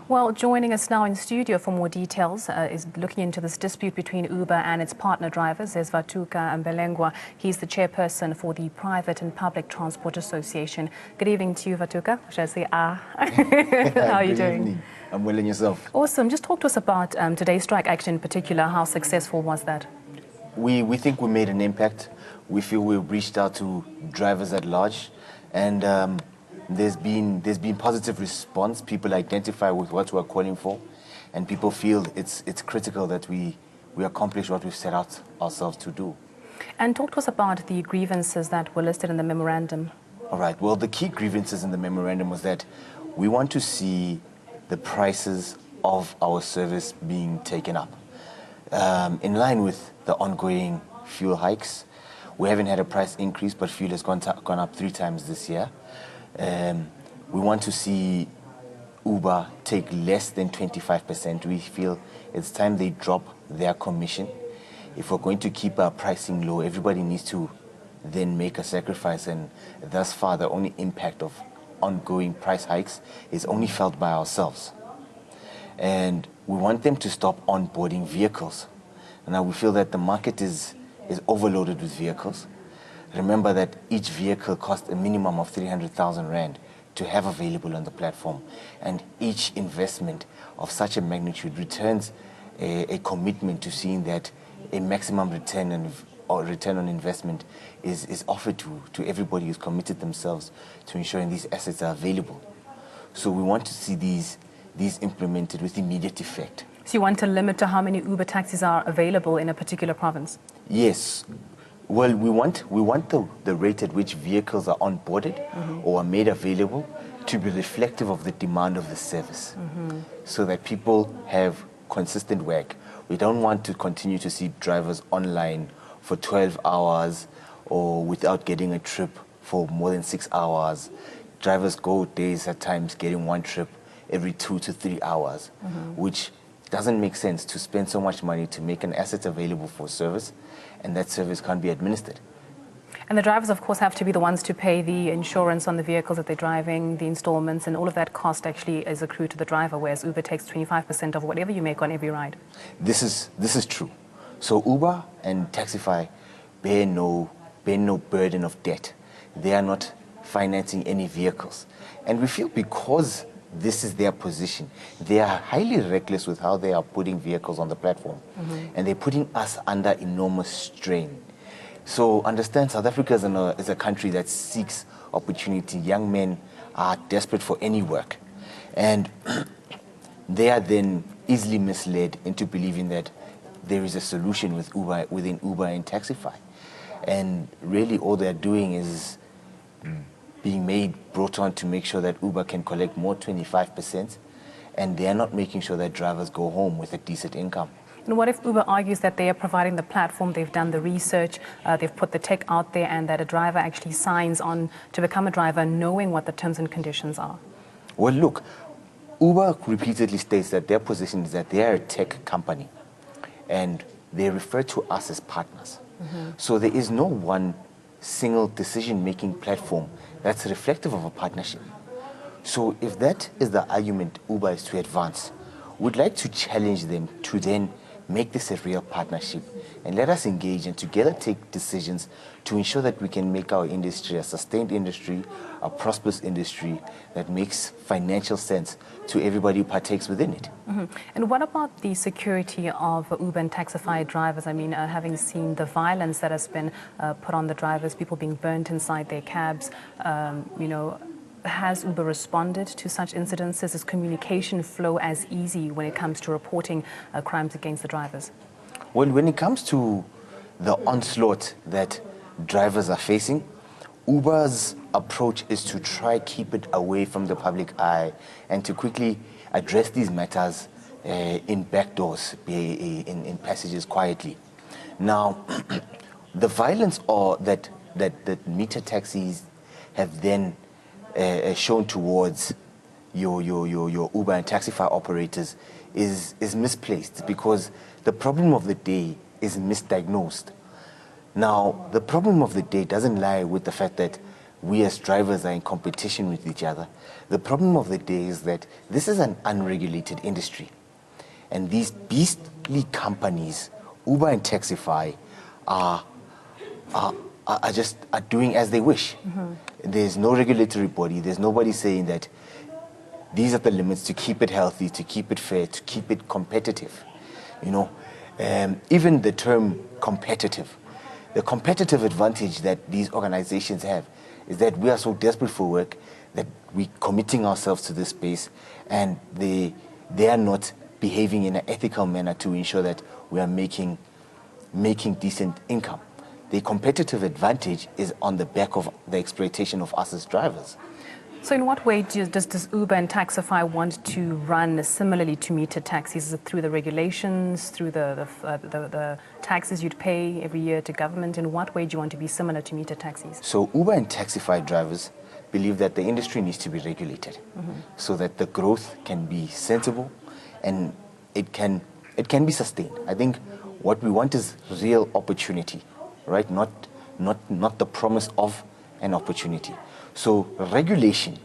Well, joining us now in studio for more details is looking into this dispute between Uber and its partner drivers, is Vatuka Mbelengwa. He's the chairperson for the Private and Public Transport Association. Good evening to you, Vatuka. Should I say How are you doing? Good evening. I'm well, and yourself? Awesome. Just talk to us about today's strike action in particular. How successful was that? We think we made an impact. We feel we've reached out to drivers at large, and there's been positive response. People identify with what we're calling for, and people feel it's critical that we accomplish what we've set out ourselves to do. And talk to us about the grievances that were listed in the memorandum. All right. Well, the key grievances in the memorandum was that we want to see the prices of our service being taken up in line with the ongoing fuel hikes. We haven't had a price increase, but fuel has gone up 3 times this year. We want to see Uber take less than 25%. We feel it's time they drop their commission. If we're going to keep our pricing low, everybody needs to then make a sacrifice, and thus far the only impact of ongoing price hikes is only felt by ourselves. And we want them to stop onboarding vehicles. Now we feel that the market is overloaded with vehicles. Remember that each vehicle costs a minimum of 300,000 Rand to have available on the platform, and each investment of such a magnitude returns a commitment to seeing that a maximum return on investment is offered to everybody who's committed themselves to ensuring these assets are available. So we want to see these implemented with immediate effect. So you want a limit to how many Uber taxis are available in a particular province? Yes. Well, we want the rate at which vehicles are onboarded or are made available to be reflective of the demand of the service, so that people have consistent work. We don't want to continue to see drivers online for 12 hours or without getting a trip for more than 6 hours. Drivers go days at times getting 1 trip every 2 to 3 hours, which doesn't make sense to spend so much money to make an asset available for service, and that service can't be administered. And the drivers, of course, have to be the ones to pay the insurance on the vehicles that they're driving, the installments, and all of that cost actually is accrued to the driver, whereas Uber takes 25% of whatever you make on every ride. This is true. So Uber and Taxify bear no burden of debt. They are not financing any vehicles. And we feel because this is their position, they are highly reckless with how they are putting vehicles on the platform. And they're putting us under enormous strain. So understand, South Africa is a country that seeks opportunity. Young men are desperate for any work. And they are then easily misled into believing that there is a solution within Uber and Taxify. And really all they're doing is being brought on to make sure that Uber can collect more 25%, and they're not making sure that drivers go home with a decent income. And what if Uber argues that they are providing the platform, they've done the research, they've put the tech out there, and that a driver actually signs on to become a driver knowing what the terms and conditions are? Well, look, Uber repeatedly states that their position is that they are a tech company, and they refer to us as partners. So there is no one single decision-making platform that's reflective of a partnership. So if that is the argument Uber is to advance, we'd like to challenge them to then make this a real partnership and let us engage and together take decisions to ensure that we can make our industry a sustained industry, a prosperous industry that makes financial sense to everybody who partakes within it. And what about the security of Uber and Taxify drivers? I mean, having seen the violence that has been put on the drivers, people being burnt inside their cabs, has Uber responded to such incidences? Is communication flow as easy when it comes to reporting crimes against the drivers? Well, when it comes to the onslaught that drivers are facing, Uber's approach is to try keep it away from the public eye and to quickly address these matters in back doors, in passages quietly. Now, the violence that meter taxis have then shown towards your Uber and Taxify operators is misplaced, because the problem of the day is misdiagnosed. Now, the problem of the day doesn't lie with the fact that we as drivers are in competition with each other. The problem of the day is that this is an unregulated industry. And these beastly companies, Uber and Taxify, are doing as they wish. There's no regulatory body. There's nobody saying that these are the limits to keep it healthy, to keep it fair, to keep it competitive. Even the term competitive, the competitive advantage that these organizations have is that we are so desperate for work that we're committing ourselves to this space, and they are not behaving in an ethical manner to ensure that we are making decent income. The competitive advantage is on the back of the exploitation of us as drivers. So in what way does Uber and Taxify want to run similarly to meter taxis? Is it through the regulations, through the taxes you'd pay every year to government? In what way do you want to be similar to meter taxis? So Uber and Taxify drivers believe that the industry needs to be regulated so that the growth can be sensible and it can be sustained. I think what we want is real opportunity, right? Not the promise of an opportunity. So regulation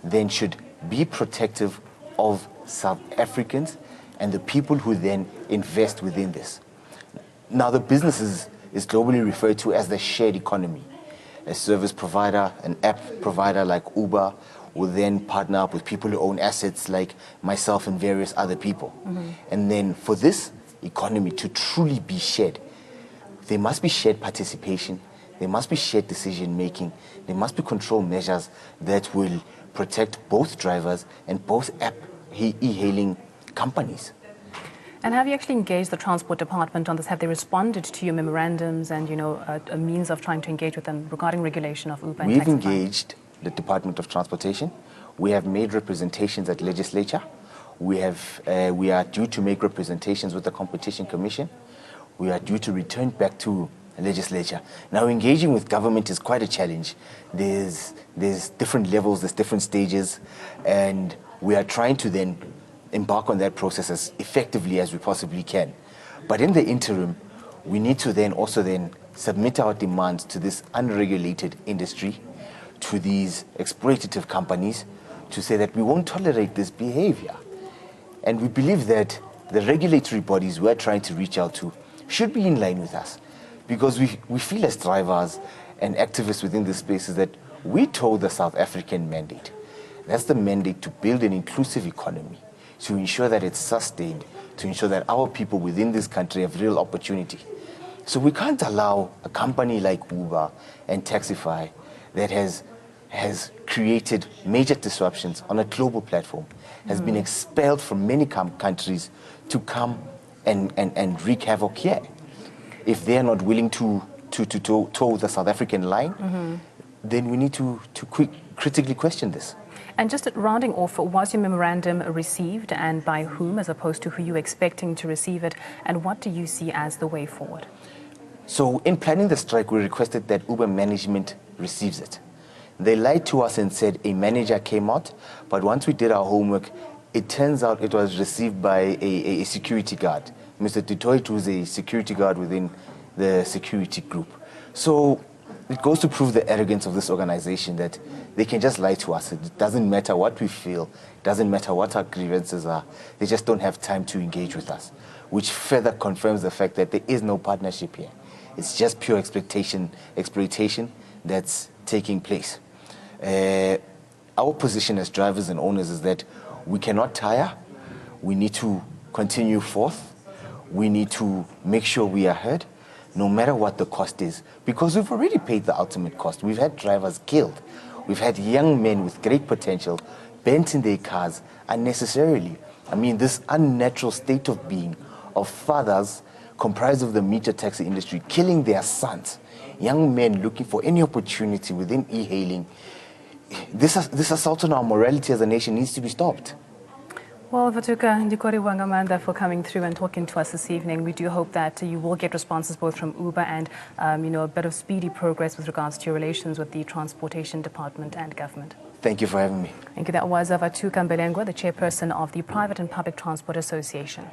then should be protective of South Africans and the people who then invest within this. Now the business is globally referred to as the shared economy. A service provider, an app provider like Uber will then partner up with people who own assets like myself and various other people. And then for this economy to truly be shared, there must be shared participation, there must be shared decision making, there must be control measures that will protect both drivers and both app e-hailing companies. And have you actually engaged the Transport Department on this? Have they responded to your memorandums and, a means of trying to engage with them regarding regulation of Uber and Taxify? We've engaged the Department of Transportation. We have made representations at legislature. We are due to make representations with the Competition Commission. We are due to return back to legislature. Now, engaging with government is quite a challenge. There's different levels, there's different stages, and we are trying to then embark on that process as effectively as we possibly can. But in the interim, we need to then also submit our demands to this unregulated industry, to these exploitative companies, to say that we won't tolerate this behavior. And we believe that the regulatory bodies we're trying to reach out to should be in line with us, because we feel as drivers and activists within this space is that we told the South African mandate. That's the mandate to build an inclusive economy, to ensure that it's sustained, to ensure that our people within this country have real opportunity. So we can't allow a company like Uber and Taxify that has created major disruptions on a global platform, has been expelled from many countries to come and wreak havoc here. If they're not willing to toe the South African line, then we need to critically question this. And just rounding off, was your memorandum received and by whom, as opposed to who you were expecting to receive it? And what do you see as the way forward? So in planning the strike, we requested that Uber management receives it. They lied to us and said a manager came out, but once we did our homework, it turns out it was received by a security guard. Mr. Dutoit, who's a security guard within the security group. So it goes to prove the arrogance of this organization that they can just lie to us. It doesn't matter what we feel, it doesn't matter what our grievances are. They just don't have time to engage with us, which further confirms the fact that there is no partnership here. It's just pure exploitation that's taking place. Our position as drivers and owners is that we cannot tire. We need to continue forth. We need to make sure we are heard, no matter what the cost is, because we've already paid the ultimate cost. We've had drivers killed. We've had young men with great potential bent in their cars unnecessarily. I mean, this unnatural state of being of fathers comprised of the meter taxi industry killing their sons, young men looking for any opportunity within e-hailing. This assault on our morality as a nation needs to be stopped. Well, Vatuka Ndikori Wangamanda, for coming through and talking to us this evening. We do hope that you will get responses both from Uber and, a bit of speedy progress with regards to your relations with the Transportation Department and government. Thank you for having me. Thank you. That was Vatuka Mbelengwa, the chairperson of the Private and Public Transport Association.